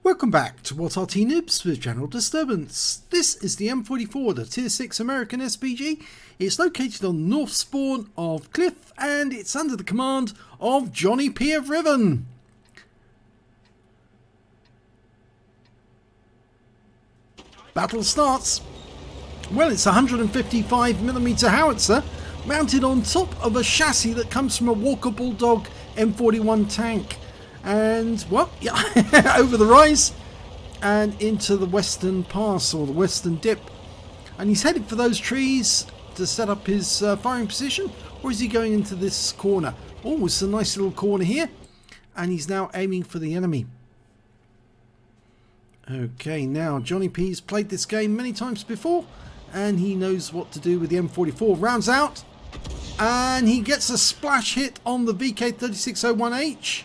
Welcome back to What Arty Noobs with General Disturbance. This is the M44, the Tier 6 American SPG. It's located on north spawn of Cliff and it's under the command of JohnnieP of RIVEN. Battle starts. Well, it's a 155mm howitzer mounted on top of a chassis that comes from a Walker Bulldog M41 tank. And, well, yeah, over the rise and into the western pass or the western dip. And he's headed for those trees to set up his firing position. Or is he going into this corner? Oh, it's a nice little corner here. And he's now aiming for the enemy. Okay, now JohnnieP's played this game many times before. And he knows what to do with the M44. Rounds out. And he gets a splash hit on the VK3601H.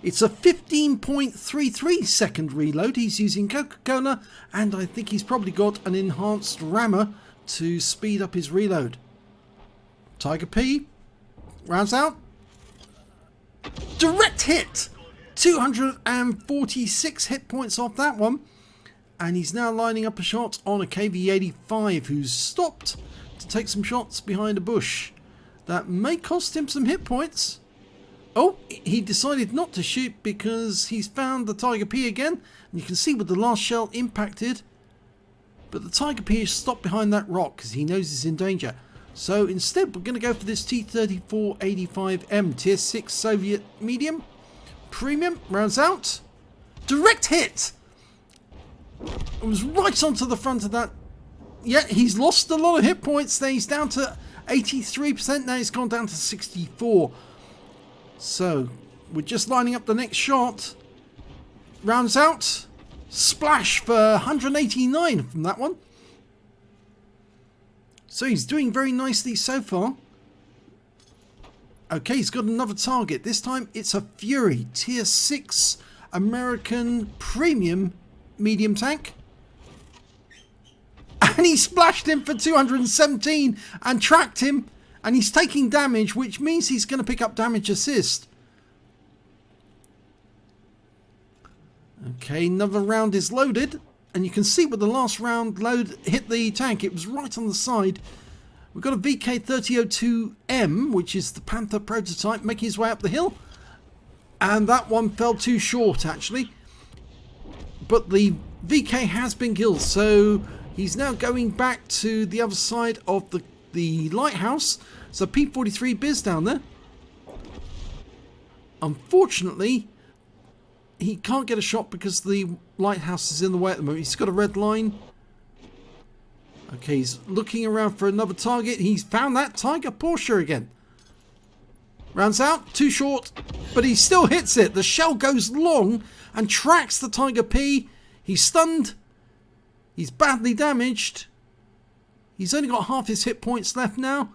It's a 15.33 second reload. He's using Coca-Cola, and I think he's probably got an enhanced rammer to speed up his reload. Tiger P rounds out. Direct hit! 246 hit points off that one. And he's now lining up a shot on a KV-85 who's stopped to take some shots behind a bush. That may cost him some hit points. Oh, he decided not to shoot because he's found the Tiger P again. And you can see where the last shell impacted. But the Tiger P is stopped behind that rock because he knows he's in danger. So instead we're going to go for this T-3485M Tier 6 Soviet Medium. Premium, rounds out. Direct hit! It was right onto the front of that. Yeah, he's lost a lot of hit points there. He's down to 83%. Now he's gone down to 64%. So, we're just lining up the next shot. Rounds out. Splash for 189 from that one. So he's doing very nicely so far. Okay, he's got another target. This time it's a Fury Tier 6 American Premium Medium Tank. And he splashed him for 217 and tracked him. And he's taking damage, which means he's going to pick up damage assist. Okay, another round is loaded. And you can see where the last round load hit the tank. It was right on the side. We've got a VK3002M, which is the Panther prototype, making his way up the hill. And that one fell too short, actually. But the VK has been killed. So he's now going back to the other side of the lighthouse. So P43 Biz down there. Unfortunately, he can't get a shot because the lighthouse is in the way at the moment. He's got a red line. Okay, he's looking around for another target. He's found that Tiger Porsche again. Rounds out, too short, but he still hits it. The shell goes long and tracks the Tiger P. He's stunned. He's badly damaged. He's only got half his hit points left now.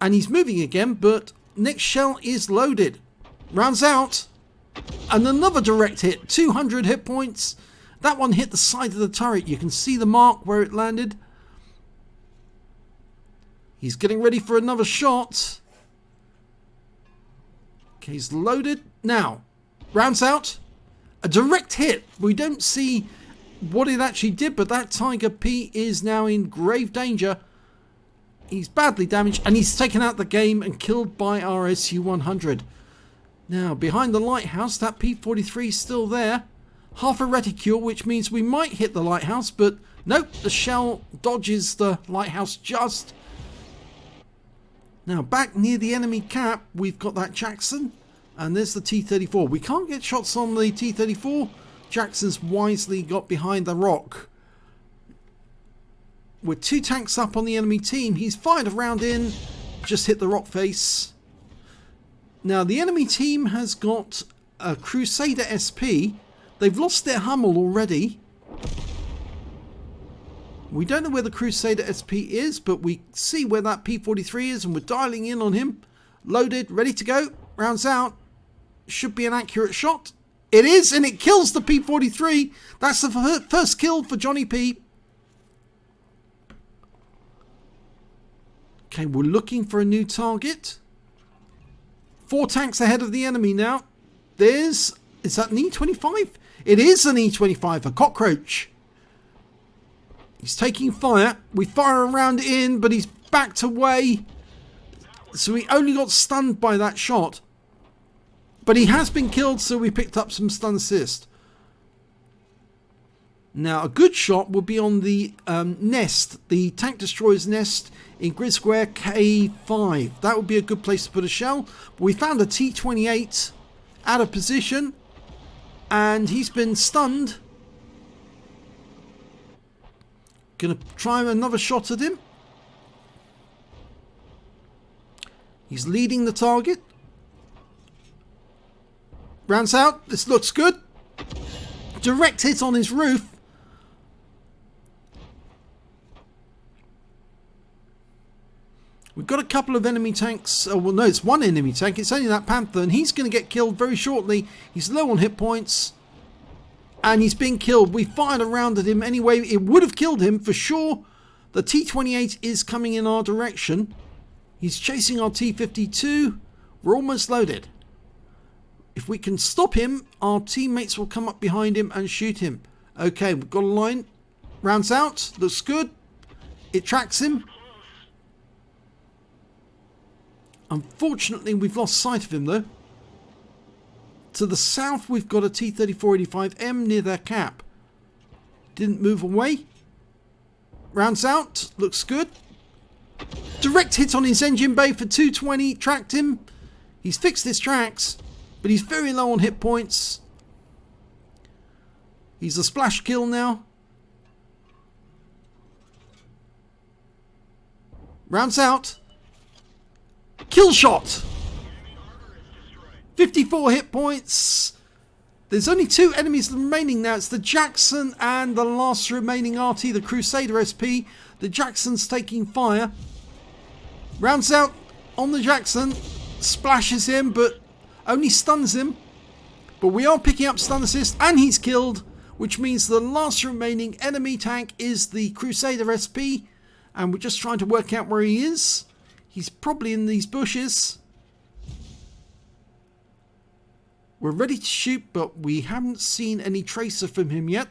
And he's moving again, but next shell is loaded. Rounds out. And another direct hit. 200 hit points. That one hit the side of the turret. You can see the mark where it landed. He's getting ready for another shot. Okay, he's loaded. Now, rounds out. A direct hit. We don't see what it actually did, but that Tiger P is now in grave danger. He's badly damaged and he's taken out the game and killed by our SU-100. Now behind the lighthouse, that P43 is still there. Half a reticule, which means we might hit the lighthouse, but nope, the shell dodges the lighthouse just. Now back near the enemy cap, we've got that Jackson and there's the T-34. We can't get shots on the T-34. Jackson's wisely got behind the rock. With two tanks up on the enemy team, he's fired a round in, just hit the rock face. Now the enemy team has got a Crusader SP. They've lost their Hummel already. We don't know where the Crusader SP is, but we see where that P43 is and we're dialing in on him. Loaded, ready to go, rounds out. Should be an accurate shot. It is, and it kills the P43. That's the first kill for JohnnieP. Okay, we're looking for a new target. 4 tanks ahead of the enemy now. There's... Is that an E25? It is an E25, a cockroach. He's taking fire. We fire a round in, but he's backed away. So he only got stunned by that shot. But he has been killed, so we picked up some stun assist. Now, a good shot would be on the nest, the tank destroyer's nest in grid square K5. That would be a good place to put a shell. But we found a T28 out of position, and he's been stunned. Gonna try another shot at him. He's leading the target. Rounds out. This looks good. Direct hit on his roof. We've got a couple of enemy tanks. Oh, well, no, it's one enemy tank. It's only that Panther, and he's going to get killed very shortly. He's low on hit points, and he's being killed. We fired a round at him anyway. It would have killed him for sure. The T28 is coming in our direction. He's chasing our T52. We're almost loaded. If we can stop him, our teammates will come up behind him and shoot him. Okay, we've got a line. Rounds out. Looks good. It tracks him. Unfortunately, we've lost sight of him though. To the south, we've got a T-3485M near their cap. Didn't move away. Rounds out. Looks good. Direct hit on his engine bay for 220. Tracked him. He's fixed his tracks, but he's very low on hit points. He's a splash kill now. Rounds out. Kill shot. 54 hit points. There's only 2 enemies remaining now. It's the Jackson and the last remaining Arty, the Crusader SP. The Jackson's taking fire. Rounds out on the Jackson. Splashes him, but only stuns him. But we are picking up stun assist, and he's killed, which means the last remaining enemy tank is the Crusader SP. And we're just trying to work out where he is. He's probably in these bushes. We're ready to shoot, but we haven't seen any tracer from him yet.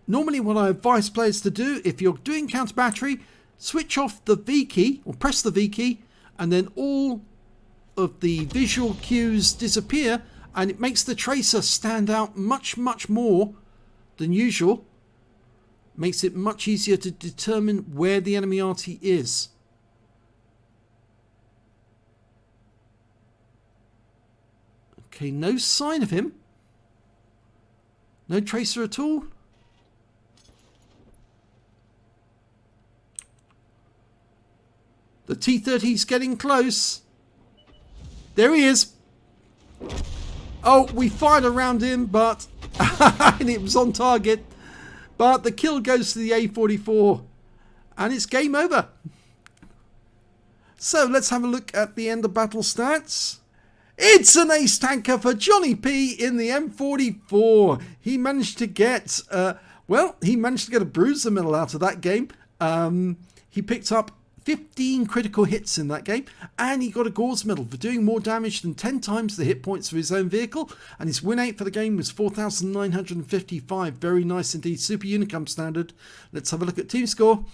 Normally what I advise players to do, if you're doing counter battery, switch off the V key, or press the V key, and then all of the visual cues disappear, and it makes the tracer stand out much more than usual. Makes it much easier to determine where the enemy Arty is. Okay, no sign of him. No tracer at all. The T-30's getting close. There he is. Oh, we fired around him, but and it was on target. But the kill goes to the A44, and it's game over. So let's have a look at the end of battle stats. It's an ace tanker for JohnnieP in the M44. He managed to get, he managed to get a bruiser medal out of that game. He picked up 15 critical hits in that game, and he got a Gore's medal for doing more damage than 10 times the hit points of his own vehicle, and his win rate for the game was 4,955. Very nice indeed. Super Unicum standard. Let's have a look at team score.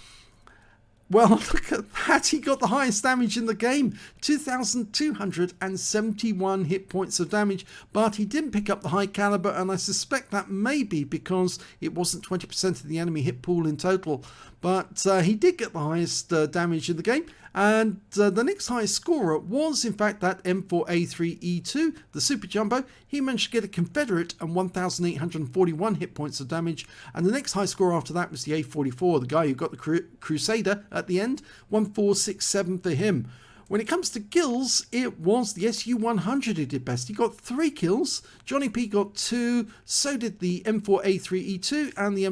Well, look at that. He got the highest damage in the game. 2,271 hit points of damage, but he didn't pick up the high caliber, and I suspect that may be because it wasn't 20% of the enemy hit pool in total. But he did get the highest damage in the game, and the next highest scorer was in fact that M4A3E2, the Super Jumbo. He managed to get a Confederate and 1,841 hit points of damage, and the next high score after that was the A44, the guy who got the Crusader at the end, 1,467 for him. When it comes to kills, it was the SU-100 who did best. He got 3 kills. JohnnieP got 2. So did the M4A3E2 and the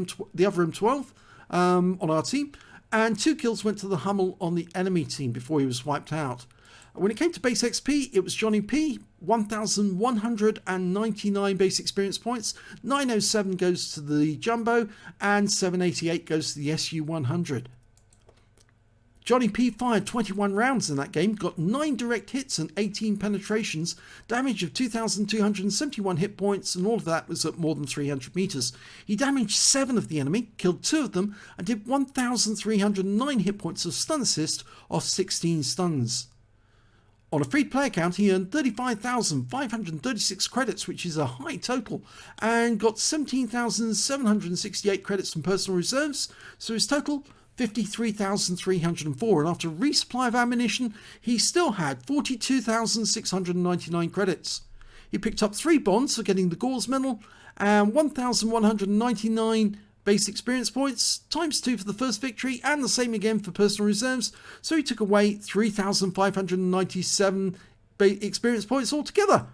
other M12 on our team. And 2 kills went to the Hummel on the enemy team before he was wiped out. When it came to base XP, it was JohnnieP, 1,199 base experience points. 907 goes to the Jumbo, and 788 goes to the SU-100. JohnnieP fired 21 rounds in that game, got 9 direct hits and 18 penetrations, damage of 2,271 hit points, and all of that was at more than 300 meters. He damaged 7 of the enemy, killed 2 of them, and did 1,309 hit points of stun assist off 16 stuns. On a free-to-play account, he earned 35,536 credits, which is a high total, and got 17,768 credits from personal reserves, so his total 53,304, and after a resupply of ammunition, he still had 42,699 credits. He picked up 3 bonds for getting the Gore's medal, and 1,199 base experience points, times 2 for the first victory, and the same again for personal reserves, so he took away 3,597 experience points altogether.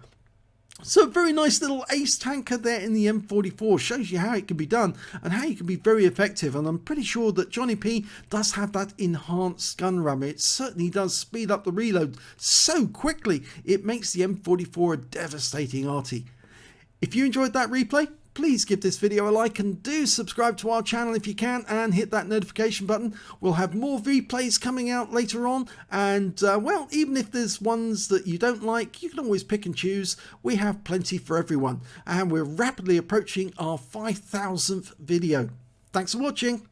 So a very nice little ace tanker there in the M44, shows you how it can be done and how you can be very effective, and I'm pretty sure that JohnnieP does have that enhanced gun RAM. It certainly does speed up the reload so quickly, it makes the M44 a devastating arty. If you enjoyed that replay, please give this video a like and do subscribe to our channel if you can, and hit that notification button. We'll have more replays coming out later on, and well, even if there's ones that you don't like, you can always pick and choose. We have plenty for everyone, and we're rapidly approaching our 5,000th video. Thanks for watching.